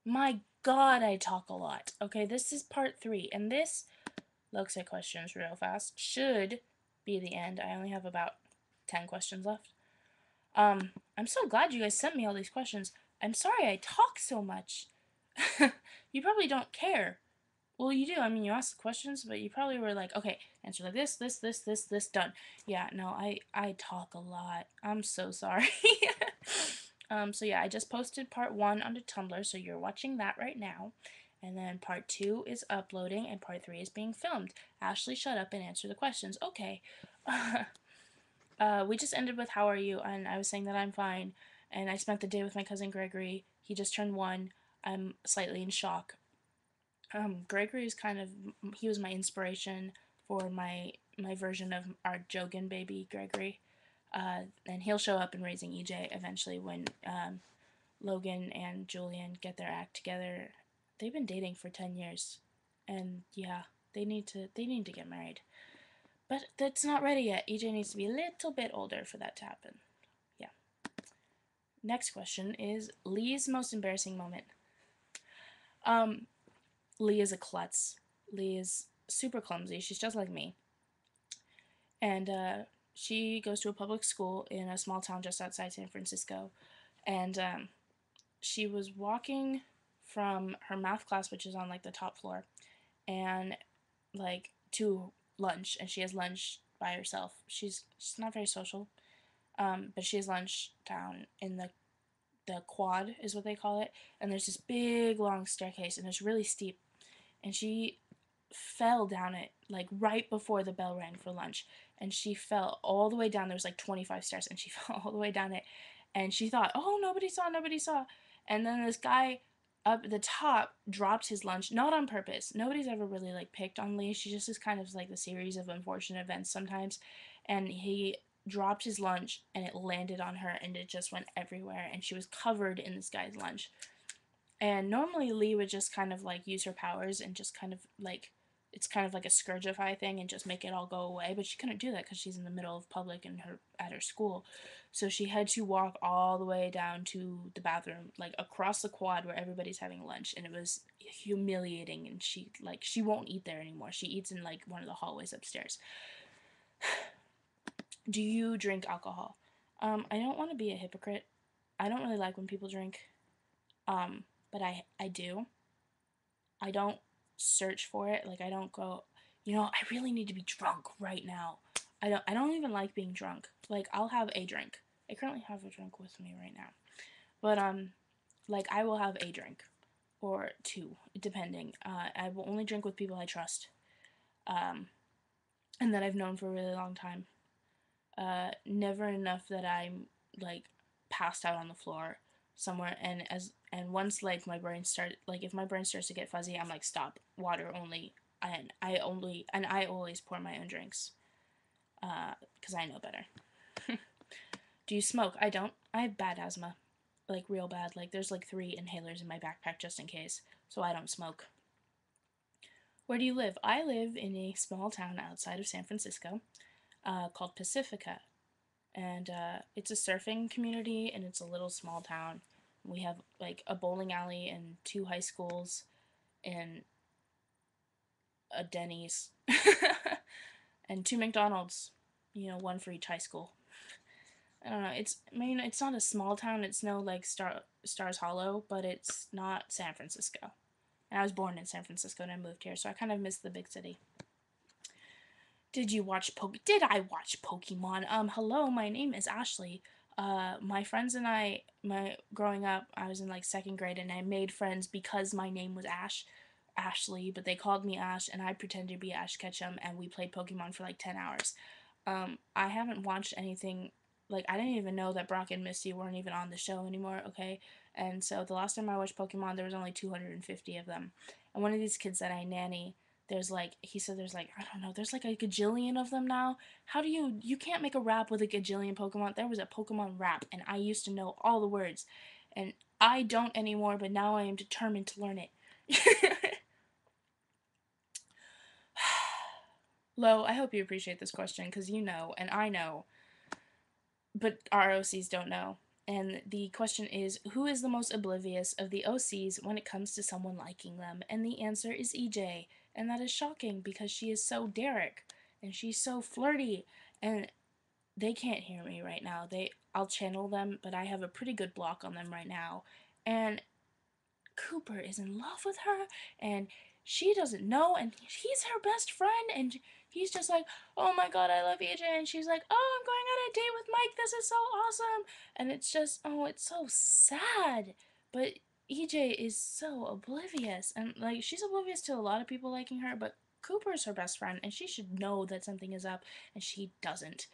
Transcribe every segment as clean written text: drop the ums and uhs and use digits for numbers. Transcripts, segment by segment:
My God, I talk a lot. Okay, this is part 3, and this looks at questions real fast. Should be the end. I only have about 10 questions left. I'm so glad you guys sent me all these questions. I'm sorry I talk so much. You probably don't care. Well, you do. I mean, you asked the questions, but you probably were like, okay, answer like this, done. Yeah, no, I talk a lot. I'm so sorry. So yeah, I just posted part 1 onto Tumblr, so you're watching that right now. And then part 2 is uploading, and part 3 is being filmed. Ashley, shut up and answer the questions. Okay. We just ended with how are you, and I was saying that I'm fine. And I spent the day with my cousin Gregory. He just turned 1. I'm slightly in shock. Gregory is kind of, he was my inspiration for my version of our Jogan baby, Gregory. And he'll show up in Raising EJ eventually when Logan and Julian get their act together. They've been dating for 10 years, and yeah, they need to get married. But that's not ready yet. EJ needs to be a little bit older for that to happen. Yeah. Next question is Lee's most embarrassing moment. Um, Lee is a klutz. Lee is super clumsy. She's just like me. And she goes to a public school in a small town just outside San Francisco. And she was walking from her math class, which is on like the top floor, and like to lunch. And she has lunch by herself. She's not very social, but she has lunch down in the quad is what they call it. And there's this big long staircase, and it's really steep. And she fell down it like right before the bell rang for lunch, and she fell all the way down. There was like 25 stairs, and she fell all the way down it, and she thought, oh, nobody saw. And then this guy up at the top dropped his lunch, not on purpose. Nobody's ever really like picked on Lee. She just is kind of like the series of unfortunate events sometimes. And he dropped his lunch, and it landed on her, and it just went everywhere, and she was covered in this guy's lunch. And normally Lee would just kind of like use her powers and just kind of like, it's kind of like a Scourgify thing and just make it all go away, but she couldn't do that because she's in the middle of public and her at her school. So she had to walk all the way down to the bathroom, like across the quad where everybody's having lunch, and it was humiliating. And she won't eat there anymore. She eats in like one of the hallways upstairs. Do you drink alcohol? I don't want to be a hypocrite. I don't really like when people drink. But I do. I don't search for it. Like I don't go, I really need to be drunk right now. I don't even like being drunk. Like I'll have a drink. I currently have a drink with me right now. But like I will have a drink or two depending. I will only drink with people I trust. Um and that I've known for a really long time. Never enough that I'm like passed out on the floor somewhere, and once like my brain started, like if my brain starts to get fuzzy, I'm like stop, water only. And I always pour my own drinks because I know better. Do you smoke? I don't. I have bad asthma, like real bad. Like there's like 3 inhalers in my backpack just in case, so I don't smoke. Where do you live? I live in a small town outside of San Francisco called Pacifica, and it's a surfing community, and it's a little small town. We have like a bowling alley and 2 high schools and a Denny's and 2 McDonald's. One for each high school. I don't know. It's not a small town. It's no like Stars Hollow, but it's not San Francisco. And I was born in San Francisco and I moved here, so I kind of miss the big city. Did I watch Pokemon? Hello, my name is Ashley. My friends and growing up, I was in like second grade, and I made friends because my name was Ashley, but they called me Ash, and I pretended to be Ash Ketchum, and we played Pokemon for like 10 hours. I haven't watched anything, like, I didn't even know that Brock and Misty weren't even on the show anymore, okay? And so the last time I watched Pokemon, there was only 250 of them. And one of these kids that I nanny, he said there's like, I don't know, there's like a gajillion of them now. You can't make a rap with a gajillion Pokemon. There was a Pokemon rap, and I used to know all the words. And I don't anymore, but now I am determined to learn it. Lo, I hope you appreciate this question, because you know, and I know, but ROCs don't know. And the question is, who is the most oblivious of the OCs when it comes to someone liking them? And the answer is EJ. And that is shocking because she is so Derek and she's so flirty. And they can't hear me right now. I'll channel them, but I have a pretty good block on them right now. And Cooper is in love with her, and she doesn't know, and he's her best friend, and he's just like, oh my god, I love EJ, and she's like, oh, I'm going on a date with Mike, this is so awesome, and it's just, oh, it's so sad, but EJ is so oblivious, and like, she's oblivious to a lot of people liking her, but Cooper's her best friend, and she should know that something is up, and she doesn't.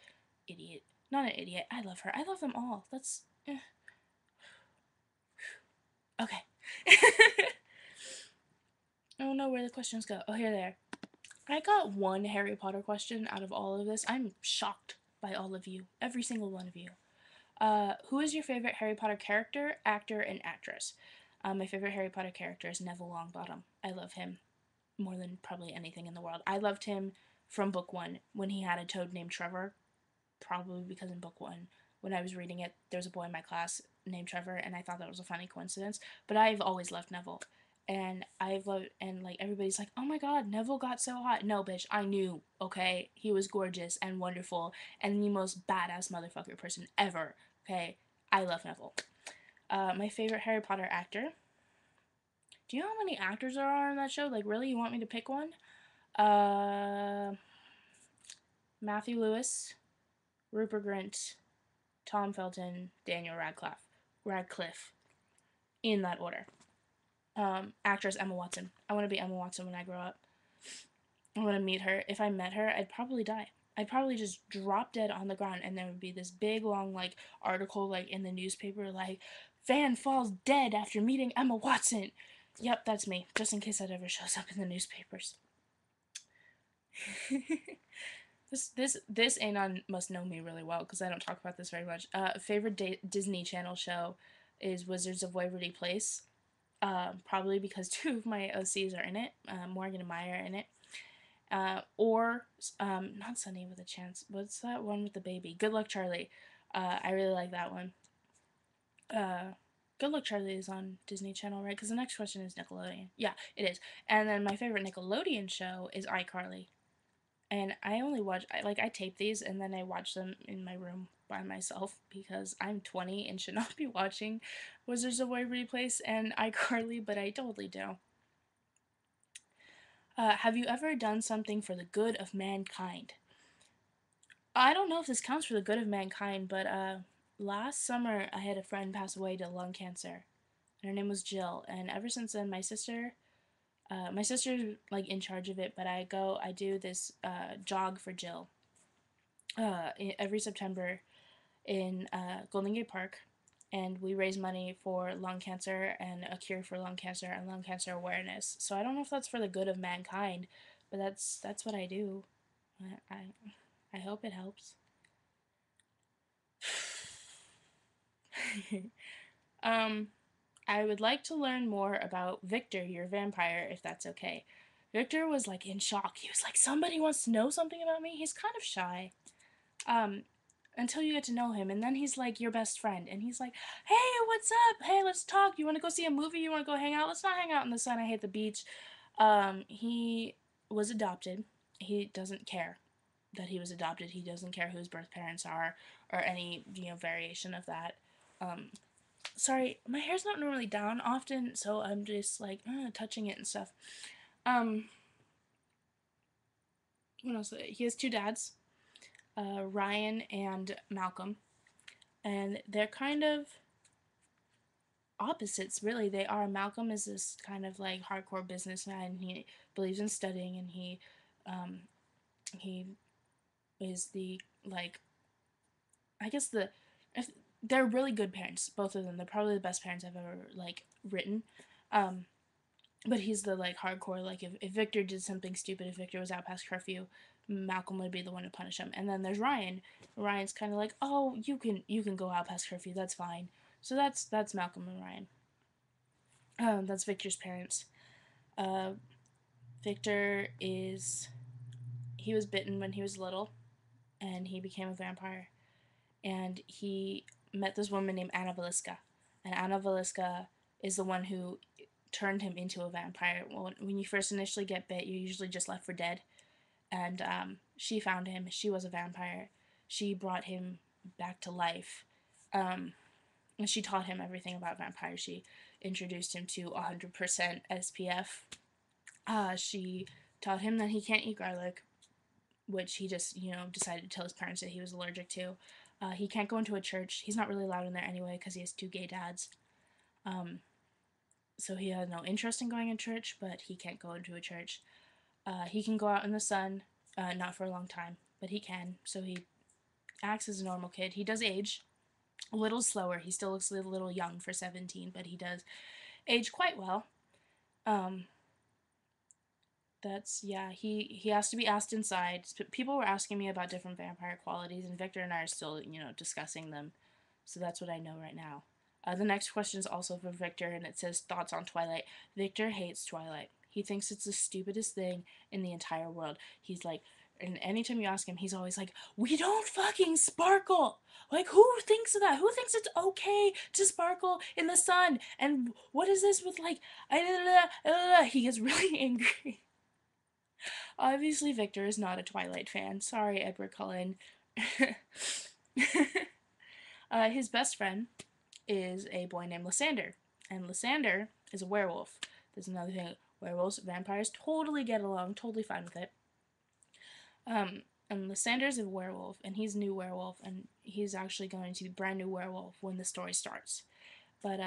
Idiot. Not an idiot. I love her. I love them all. That's. Okay. I don't know where the questions go. Oh, here they are. I got one Harry Potter question out of all of this. I'm shocked by all of you. Every single one of you. Who is your favorite Harry Potter character, actor, and actress? My favorite Harry Potter character is Neville Longbottom. I love him more than probably anything in the world. I loved him from book one when he had a toad named Trevor, probably because in book one, when I was reading it, there was a boy in my class named Trevor, and I thought that was a funny coincidence. But I've always loved Neville, and I've loved, and like everybody's like, oh my god, Neville got so hot. No, bitch, I knew. Okay, he was gorgeous and wonderful and the most badass motherfucker person ever. Okay, I love Neville. My favorite Harry Potter actor. Do you know how many actors there are on that show? Like, really, you want me to pick one? Matthew Lewis, Rupert Grint, Tom Felton, Daniel Radcliffe, in that order. Actress Emma Watson. I want to be Emma Watson when I grow up. I want to meet her. If I met her, I'd probably die. I'd probably just drop dead on the ground, and there would be this big long like article like in the newspaper like fan falls dead after meeting Emma Watson. Yep, that's me. Just in case that ever shows up in the newspapers. This Anon must know me really well because I don't talk about this very much. Favorite Disney Channel show is Wizards of Waverly Place. Probably because two of my OCs are in it. Morgan and Maya are in it. Or not Sunny with a Chance. What's that one with the baby? Good Luck Charlie. I really like that one. Good Luck Charlie is on Disney Channel, right? Because the next question is Nickelodeon. Yeah, it is. And then my favorite Nickelodeon show is iCarly. And I only watch, I tape these and then I watch them in my room by myself because I'm 20 and should not be watching Wizards of Waverly Place and iCarly, but I totally do. Have you ever done something for the good of mankind? I don't know if this counts for the good of mankind, but last summer I had a friend pass away to lung cancer. And her name was Jill, and ever since then, my sister's like in charge of it, but I do this jog for Jill every September in Golden Gate Park, and we raise money for lung cancer and a cure for lung cancer and lung cancer awareness. So I don't know if that's for the good of mankind, but that's what I do. I hope it helps. um, I would like to learn more about Victor, your vampire, if that's okay. Victor was like in shock. He was like, somebody wants to know something about me. He's kind of shy. Um, until you get to know him, and then he's like your best friend, and he's like, hey, what's up? Hey, let's talk. You want to go see a movie? You want to go hang out? Let's not hang out in the sun. I hate the beach. He was adopted. He doesn't care that he was adopted. He doesn't care who his birth parents are or any variation of that. Sorry, my hair's not normally down often, so I'm just like touching it and stuff. Um, what else? He has two dads, Ryan and Malcolm, and they're kind of opposites, really. They are. Malcolm is this kind of like hardcore businessman. He believes in studying, and um, he is the like, I guess if, they're really good parents, both of them. They're probably the best parents I've ever like written. Um, but he's the like hardcore, like if Victor did something stupid, if Victor was out past curfew, Malcolm would be the one to punish him. And then there's Ryan. Ryan's kind of like, oh, you can go out past curfew, that's fine. So that's Malcolm and Ryan. That's Victor's parents. uh, Victor is he was bitten when he was little, and he became a vampire, and he met this woman named Anna Valiska, and Anna Valiska is the one who turned him into a vampire. When you first initially get bit, you're usually just left for dead, and she found him. She was a vampire. She brought him back to life, and she taught him everything about vampires. She introduced him to 100% SPF. She taught him that he can't eat garlic, which he just, decided to tell his parents that he was allergic to. He can't go into a church. He's not really allowed in there anyway because he has two gay dads. So he had no interest in going in church, but he can't go into a church. He can go out in the sun, not for a long time, but he can. So he acts as a normal kid. He does age a little slower. He still looks a little young for 17, but he does age quite well. He has to be asked inside. People were asking me about different vampire qualities, and Victor and I are still, discussing them. So that's what I know right now. The next question is also from Victor, and it says thoughts on Twilight. Victor hates Twilight. He thinks it's the stupidest thing in the entire world. He's like, and anytime you ask him, he's always like, we don't fucking sparkle. Like, who thinks of that? Who thinks it's okay to sparkle in the sun? And what is this with, like, he gets really angry. Obviously, Victor is not a Twilight fan. Sorry, Edward Cullen. His best friend is a boy named Lysander, and Lysander is a werewolf. There's another thing. Werewolves, vampires totally get along, totally fine with it. And Lysander's a werewolf, and he's a new werewolf, and he's actually going to be a brand new werewolf when the story starts. But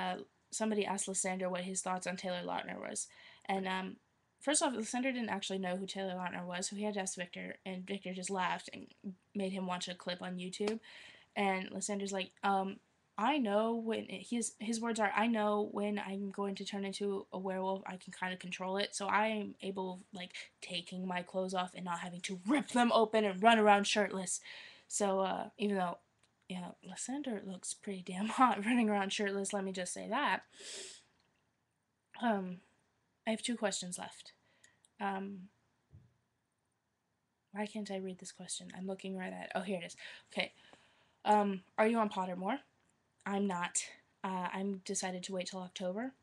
somebody asked Lysander what his thoughts on Taylor Lautner was, and first off, Lysander didn't actually know who Taylor Lautner was, so he had to ask Victor, and Victor just laughed and made him watch a clip on YouTube. And Lysander's like, I know when his words are, I know when I'm going to turn into a werewolf, I can kind of control it. So I am able, like, taking my clothes off and not having to rip them open and run around shirtless. So even though, Lysander looks pretty damn hot running around shirtless, let me just say that. I have 2 questions left. Why can't I read this question? I'm looking right at it. Oh, here it is. Okay. Are you on Pottermore? I'm not. I'm decided to wait till October.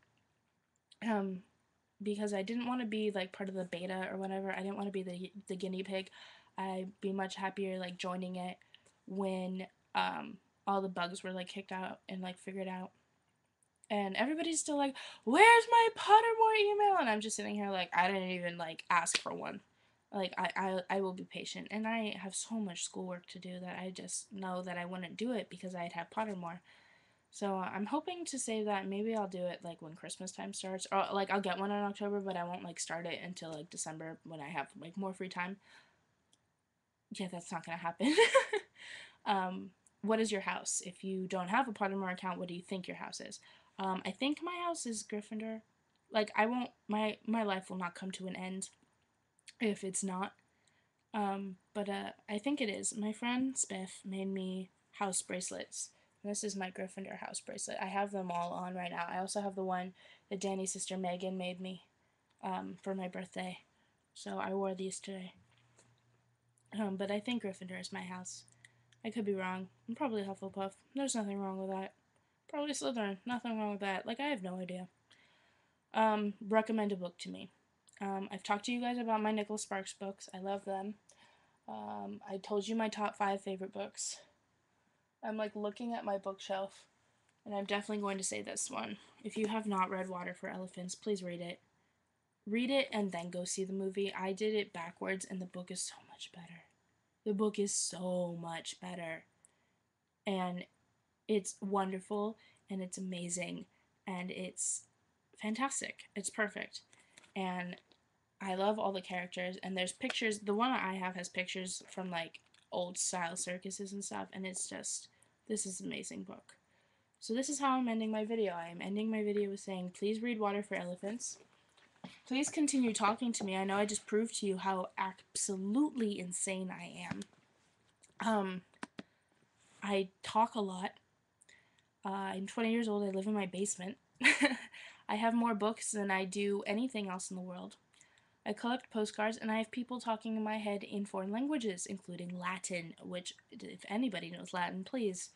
Because I didn't want to be, like, part of the beta or whatever. I didn't want to be the guinea pig. I'd be much happier, like, joining it when all the bugs were, like, kicked out and, like, figured out. And everybody's still like, where's my Pottermore email? And I'm just sitting here like, I didn't even, like, ask for one. Like, I will be patient. And I have so much schoolwork to do that I just know that I wouldn't do it because I'd have Pottermore. So I'm hoping to save that. Maybe I'll do it, like, when Christmas time starts. Or, like, I'll get one in October, but I won't, like, start it until, like, December when I have, like, more free time. Yeah, that's not gonna happen. What is your house? If you don't have a Pottermore account, what do you think your house is? I think my house is Gryffindor. Like, I won't, my life will not come to an end if it's not. But I think it is. My friend Spiff made me house bracelets. And this is my Gryffindor house bracelet. I have them all on right now. I also have the one that Danny's sister Megan made me for my birthday. So I wore these today. But I think Gryffindor is my house. I could be wrong. I'm probably Hufflepuff. There's nothing wrong with that. Probably Slytherin. Nothing wrong with that. Like, I have no idea. Recommend a book to me. I've talked to you guys about my Nicholas Sparks books. I love them. I told you my top 5 favorite books. I'm, like, looking at my bookshelf, and I'm definitely going to say this one. If you have not read Water for Elephants, please read it. Read it and then go see the movie. I did it backwards, and the book is so much better. The book is so much better. And it's wonderful, and it's amazing, and it's fantastic. It's perfect. And I love all the characters, and there's pictures. The one I have has pictures from, like, old style circuses and stuff, and it's just, this is an amazing book. So this is how I'm ending my video. I am ending my video with saying, please read Water for Elephants. Please continue talking to me. I know I just proved to you how absolutely insane I am. I talk a lot. I'm 20 years old. I live in my basement. I have more books than I do anything else in the world. I collect postcards, and I have people talking in my head in foreign languages, including Latin, which, if anybody knows Latin, please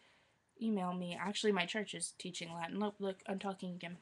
email me. Actually, my church is teaching Latin. Look, look, I'm talking again.